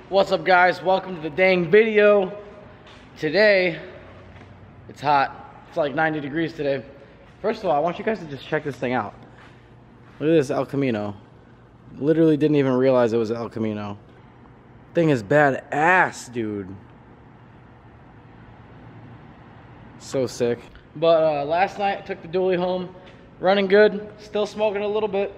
What's up, guys? Welcome to the dang video. Today, it's hot. It's like 90 degrees today. First of all, I want you guys to just check this thing out. Look at this El Camino. Literally didn't even realize it was El Camino. Thing is badass, dude. So sick. But last night, I took the dually home. Running good. Still smoking a little bit.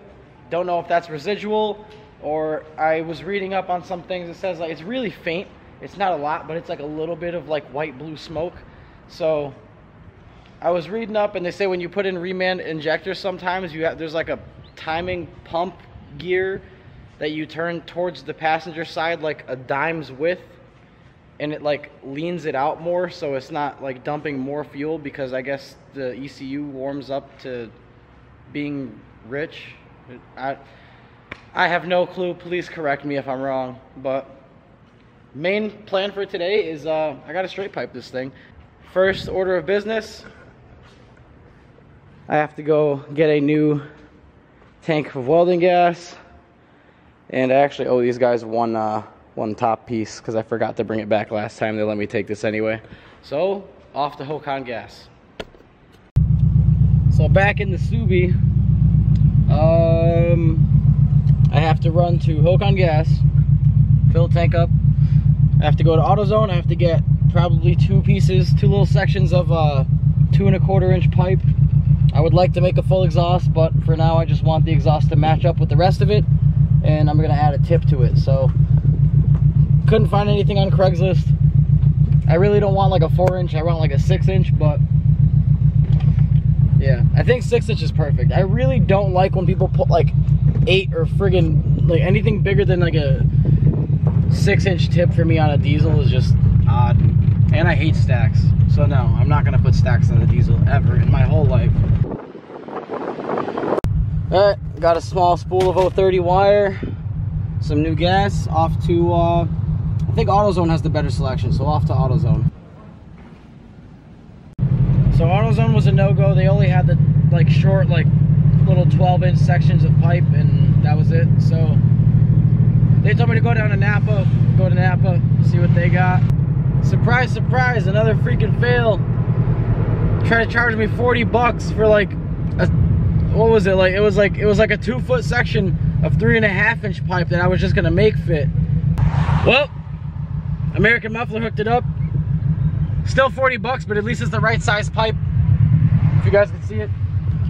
Don't know if that's residual, or I was reading up on some things. It says like it's really faint. It's not a lot, but it's like a little bit of like white blue smoke. So I was reading up, and they say when you put in Remand injectors, sometimes there's like a timing pump gear that you turn towards the passenger side like a dime's width, and it like leans it out more, so it's not like dumping more fuel, because I guess the ECU warms up to being rich. I have no clue. Please correct me if I'm wrong. But main plan for today is I gotta straight pipe this thing. First order of business, I have to go get a new tank of welding gas, and I actually owe these guys one top piece because I forgot to bring it back last time. They let me take this anyway. So off to Hokan Gas. So back in the Subi. I have to run to Hokan Gas, fill the tank up. I have to go to AutoZone. I have to get probably two little sections of 2 1/4 inch pipe. I would like to make a full exhaust, but for now I just want the exhaust to match up with the rest of it, and I'm gonna add a tip to it. So couldn't find anything on Craigslist. I really don't want like a 4 inch, I want like a 6 inch, but yeah, I think 6 inch is perfect. I really don't like when people put like 8 or friggin' like anything bigger than like a 6 inch tip for me on a diesel is just odd. And I hate stacks. So no, I'm not gonna put stacks on the diesel ever in my whole life. Alright, got a small spool of 030 wire, some new gas, off to I think AutoZone has the better selection, so off to AutoZone. So AutoZone was a no-go. They only had the like short, like little 12-inch sections of pipe, and that was it. So they told me to go down to Napa, see what they got. Surprise, surprise, another freaking fail. Try to charge me 40 bucks for like a, what was it? Like it was like a 2-foot section of 3.5 inch pipe that I was just gonna make fit. Well, American Muffler hooked it up. Still 40 bucks, but at least it's the right size pipe, if you guys can see it.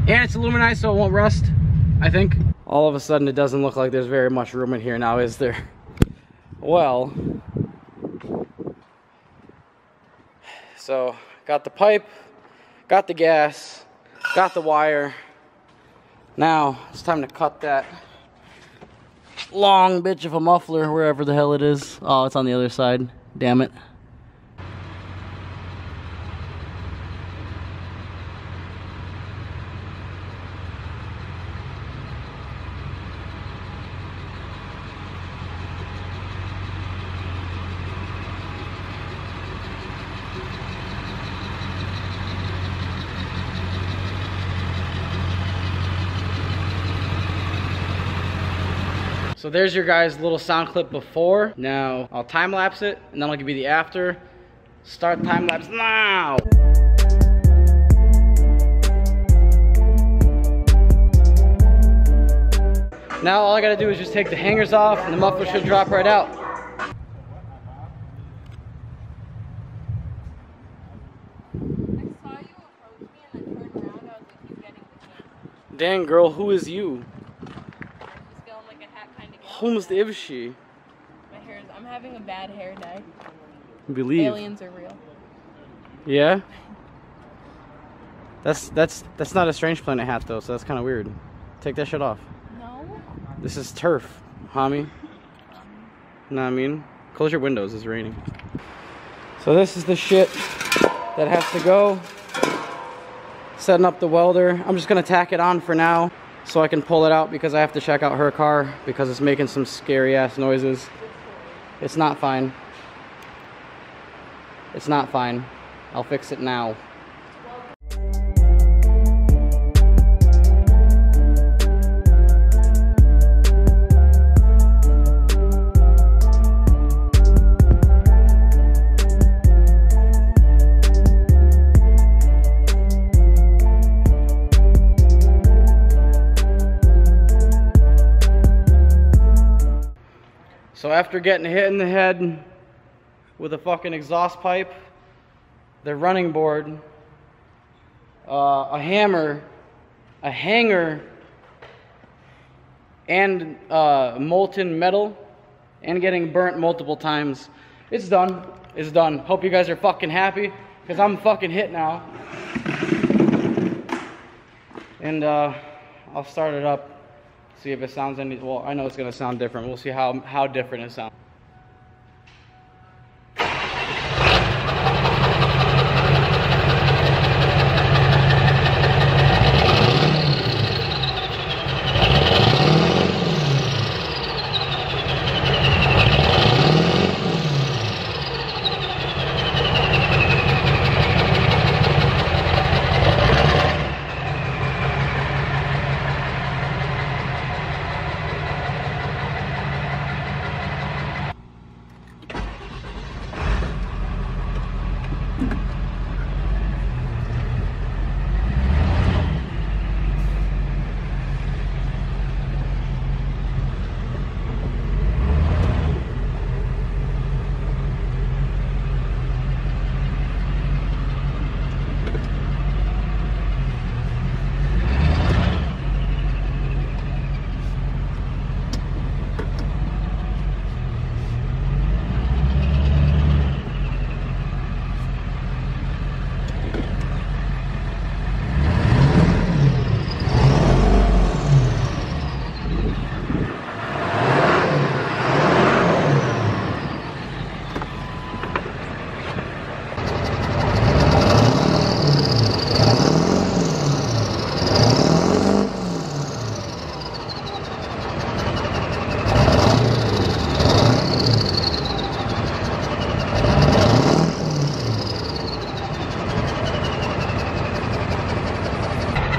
And it's aluminized, so it won't rust, I think. All of a sudden, it doesn't look like there's very much room in here now, is there? Well, so got the pipe, got the gas, got the wire. Now it's time to cut that long bitch of a muffler wherever the hell it is. Oh, it's on the other side. Damn it. So there's your guys' little sound clip before. Now I'll time lapse it, and then I'll give you the after. Start time lapse now. Now all I gotta do is just take the hangers off, and the muffler should drop right out. Dang girl, who is you? Whom's the Ivshi? My hair is, I'm having a bad hair day. Believe. Aliens are real. Yeah? That's not a Strange Planet hat though, so that's kind of weird. Take that shit off. No. This is turf, homie. Know what I mean? Close your windows, it's raining. So this is the shit that has to go. Setting up the welder. I'm just gonna tack it on for now, so I can pull it out because I have to check out her car because it's making some scary ass noises. It's not fine. It's not fine. I'll fix it now. So after getting hit in the head with a fucking exhaust pipe, the running board, a hammer, a hanger, and molten metal, and getting burnt multiple times, it's done. It's done. Hope you guys are fucking happy, because I'm fucking hit now. And I'll start it up, see if it sounds any, well, I know it's gonna sound different. We'll see how different it sounds.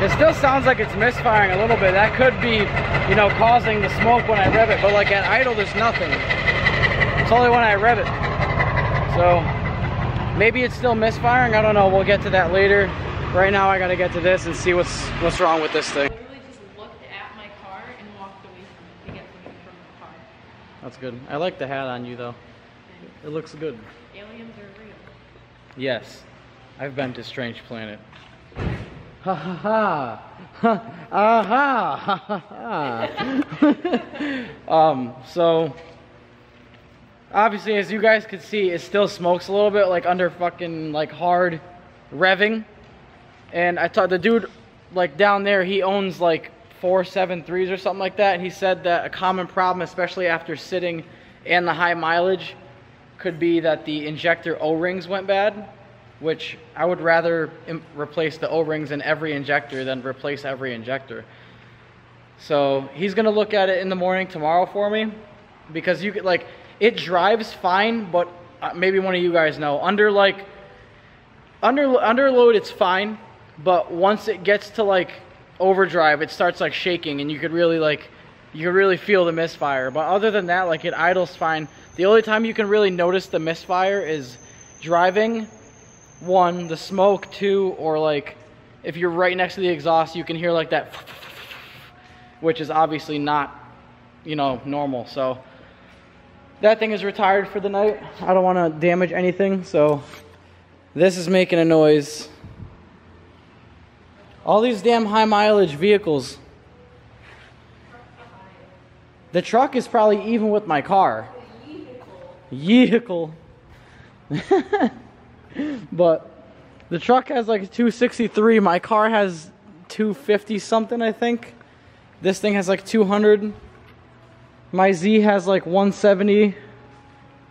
It still sounds like it's misfiring a little bit. That could be, you know, causing the smoke when I rev it, but like at idle, there's nothing. It's only when I rev it. So maybe it's still misfiring. I don't know. We'll get to that later. Right now, I gotta get to this and see what's wrong with this thing. I literally just looked at my car and walked away from it to get away from the car. That's good. I like the hat on you though. It looks good. Aliens are real. Yes, I've been to Strange Planet. Ha ha ha! Ha aha! Ha ha ha! So obviously, as you guys can see, it still smokes a little bit, like under fucking like hard revving. And I thought the dude, like down there, he owns like 473s or something like that. And he said that a common problem, especially after sitting and the high mileage, could be that the injector O-rings went bad. Which I would rather replace the O-rings in every injector than replace every injector. So he's gonna look at it in the morning tomorrow for me, because you could, like, it drives fine, but maybe one of you guys know, under load it's fine, but once it gets to like overdrive, it starts like shaking, and you could really feel the misfire. But other than that, like, it idles fine. The only time you can really notice the misfire is driving. One, the smoke. Two, or like if you're right next to the exhaust, you can hear like that, which is obviously not, you know, normal. So that thing is retired for the night. I don't want to damage anything, so this is making a noise. All these damn high mileage vehicles. The truck is probably even with my car. Vehicle. But the truck has like 263. My car has 250 something, I think. This thing has like 200. My Z has like 170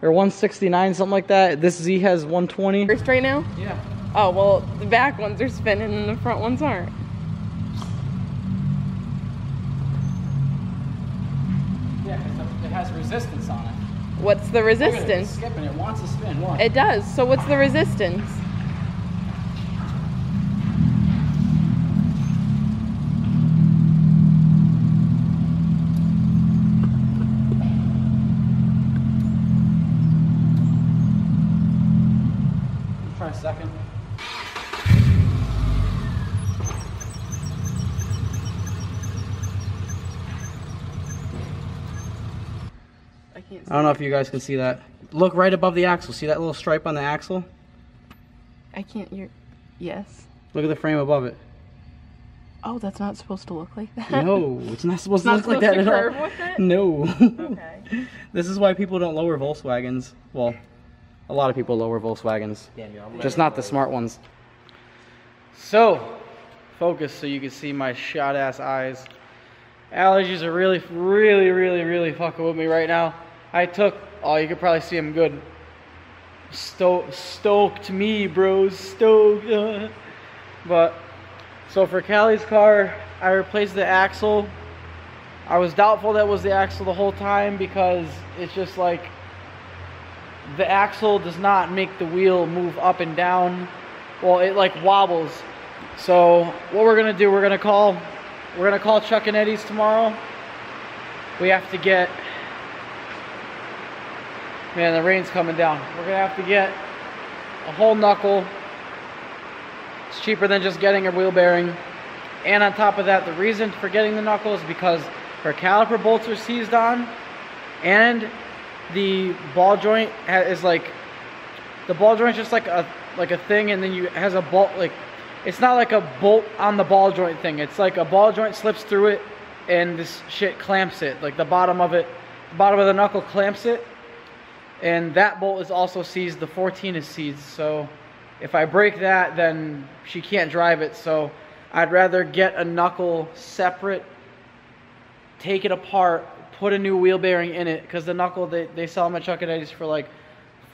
or 169, something like that. This Z has 120. First right now? Yeah. Oh, well, the back ones are spinning and the front ones aren't. Yeah, because it has resistance on it. What's the resistance? It's skipping. It wants to spin. Watch. It does. So what's the resistance? Try a second. I can't I don't know if you guys can see that. Look right above the axle. See that little stripe on the axle? I can't hear. Yes. Look at the frame above it. Oh, that's not supposed to look like that? No, it's not supposed to Not look like supposed that to at all. curve with it? No. Okay. This is why people don't lower Volkswagens. Well, a lot of people lower Volkswagens. Just not the smart ones. So, focus so you can see my shot ass eyes. Allergies are really fucking with me right now. I took, oh, you could probably see them good. Stoked me, bros, stoked. But, so for Callie's car, I replaced the axle. I was doubtful that was the axle the whole time because it's just like, the axle does not make the wheel move up and down. Well, it like wobbles. So what we're gonna do, we're gonna call Chuck and Eddie's tomorrow. We have to get, man, the rain's coming down. We're gonna have to get a whole knuckle. It's cheaper than just getting a wheel bearing. And on top of that, the reason for getting the knuckle is because her caliper bolts are seized on, and the ball joint is like, the ball joint's just like a thing, and then you has a bolt, like, it's not like a bolt on the ball joint thing. It's like a ball joint slips through it, and this shit clamps it. Like the bottom of it, the bottom of the knuckle clamps it, and that bolt is also seized. The 14 is seized. So if I break that, then she can't drive it. So I'd rather get a knuckle separate, take it apart, put a new wheel bearing in it, because the knuckle, they sell them at Chuck and Eddie's for like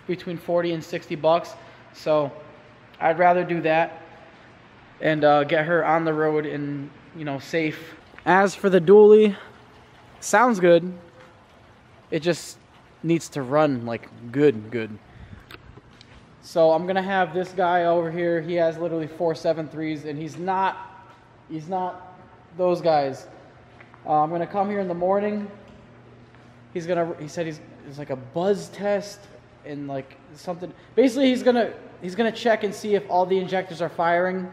between 40 and 60 bucks. So I'd rather do that and get her on the road and, you know, safe. As for the dually, sounds good. It just needs to run like good. So I'm gonna have this guy over here. He has literally 473s, and he's not those guys. I'm gonna come here in the morning. He said it's like a buzz test and like something. Basically, he's gonna check and see if all the injectors are firing,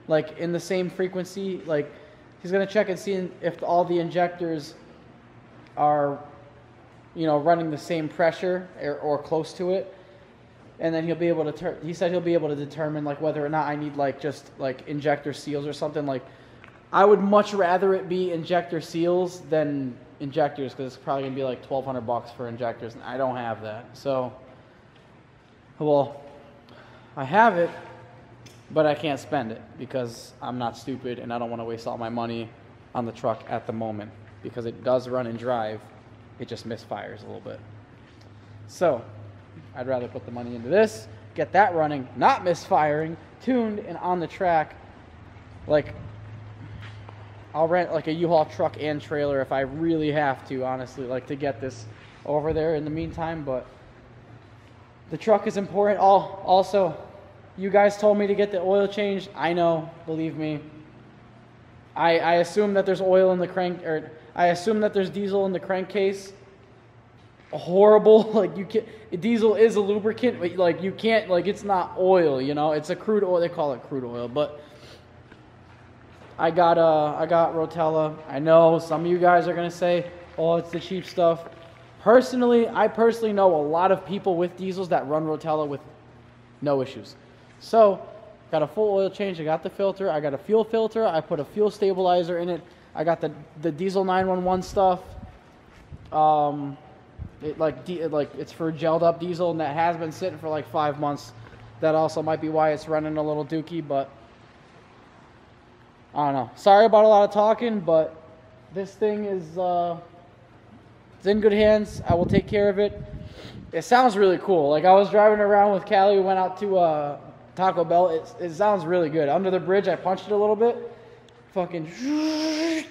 like in the same frequency. Like he's gonna check and see if all the injectors are, you know, running the same pressure or close to it. And then he'll be able to he said he'll be able to determine like whether or not I need like just like injector seals or something. Like I would much rather it be injector seals than injectors, because it's probably gonna be like $1,200 for injectors, and I don't have that. So, well, I have it, but I can't spend it because I'm not stupid and I don't want to waste all my money on the truck at the moment, because it does run and drive. It just misfires a little bit. So I'd rather put the money into this, get that running, not misfiring, tuned and on the track. Like, I'll rent like a U-Haul truck and trailer if I really have to, honestly, like to get this over there in the meantime. But the truck is important. Also, you guys told me to get the oil changed. I know, believe me. I assume that there's oil in the crank, or I assume that there's diesel in the crankcase. Horrible. Like, you can't, diesel is a lubricant, but like you can't, like, it's not oil, you know, it's a crude oil. They call it crude oil. But I got Rotella. I know some of you guys are gonna say, oh, it's the cheap stuff. I personally know a lot of people with diesels that run Rotella with no issues. So got a full oil change. I got the filter. I got a fuel filter. I put a fuel stabilizer in it. I got the diesel 911 stuff. It's for gelled up diesel, and that has been sitting for like 5 months. That also might be why it's running a little dookie, but I don't know. Sorry about a lot of talking, but this thing is it's in good hands. I will take care of it. It sounds really cool. Like, I was driving around with Callie. We went out to Taco Bell. It sounds really good. Under the bridge, I punched it a little bit. Fucking, I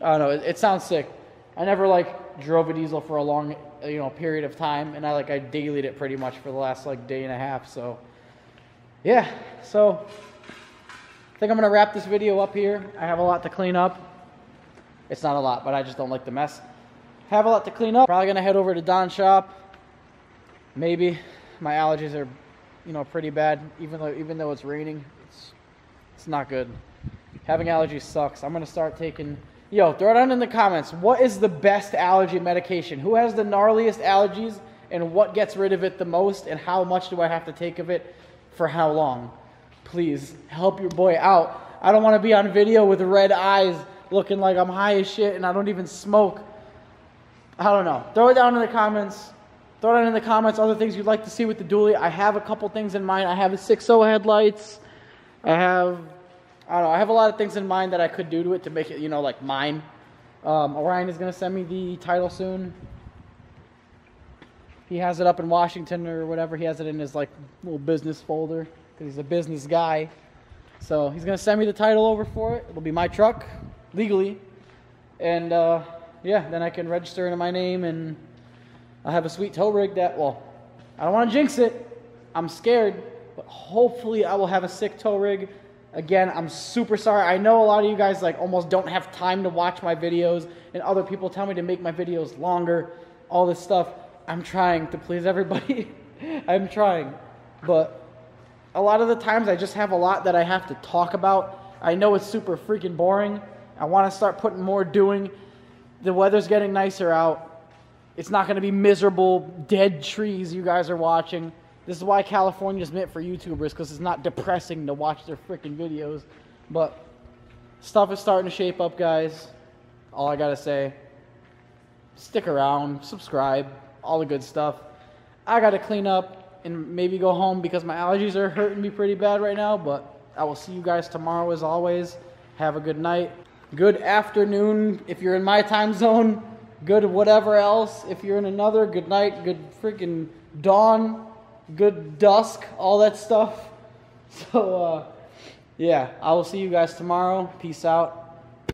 don't know. It sounds sick. I never like drove a diesel for a long, period of time, and I dailied it pretty much for the last day and a half. So yeah. So I think I'm gonna wrap this video up here. I have a lot to clean up. It's not a lot, but I just don't like the mess. Have a lot to clean up. Probably gonna head over to Don's shop. Maybe. My allergies are, pretty bad. Even though it's raining, it's not good. Having allergies sucks. I'm gonna start taking Yo, throw it down in the comments. What is the best allergy medication? Who has the gnarliest allergies and what gets rid of it the most and how much do I have to take of it for how long? Please help your boy out. I don't want to be on video with red eyes looking like I'm high as shit and I don't even smoke. I don't know. Throw it down in the comments. Throw it down in the comments other things you'd like to see with the dually. I have a couple things in mind. I have the 6.0 headlights. I don't know. I have a lot of things in mind that I could do to it to make it, you know, like mine. Orion is going to send me the title soon. He has it up in Washington or whatever. He has it in his like little business folder because he's a business guy. So he's going to send me the title over for it. It'll be my truck, legally. And yeah, then I can register it in my name and I'll have a sweet tow rig that, well, I don't want to jinx it. I'm scared. But hopefully I will have a sick tow rig. Again, I'm super sorry. I know a lot of you guys like almost don't have time to watch my videos and other people tell me to make my videos longer, all this stuff. I'm trying to please everybody. I'm trying. But a lot of the times I just have a lot that I have to talk about. I know it's super freaking boring. I want to start putting more doing. The weather's getting nicer out. It's not going to be miserable, dead trees you guys are watching. This is why California is meant for YouTubers, because it's not depressing to watch their freaking videos. But stuff is starting to shape up, guys. All I got to say, stick around, subscribe, all the good stuff. I got to clean up and maybe go home because my allergies are hurting me pretty bad right now. But I will see you guys tomorrow as always. Have a good night. Good afternoon if you're in my time zone. Good whatever else if you're in another. Good night, good freaking dawn. Good dusk, all that stuff. So, yeah, I will see you guys tomorrow. Peace out.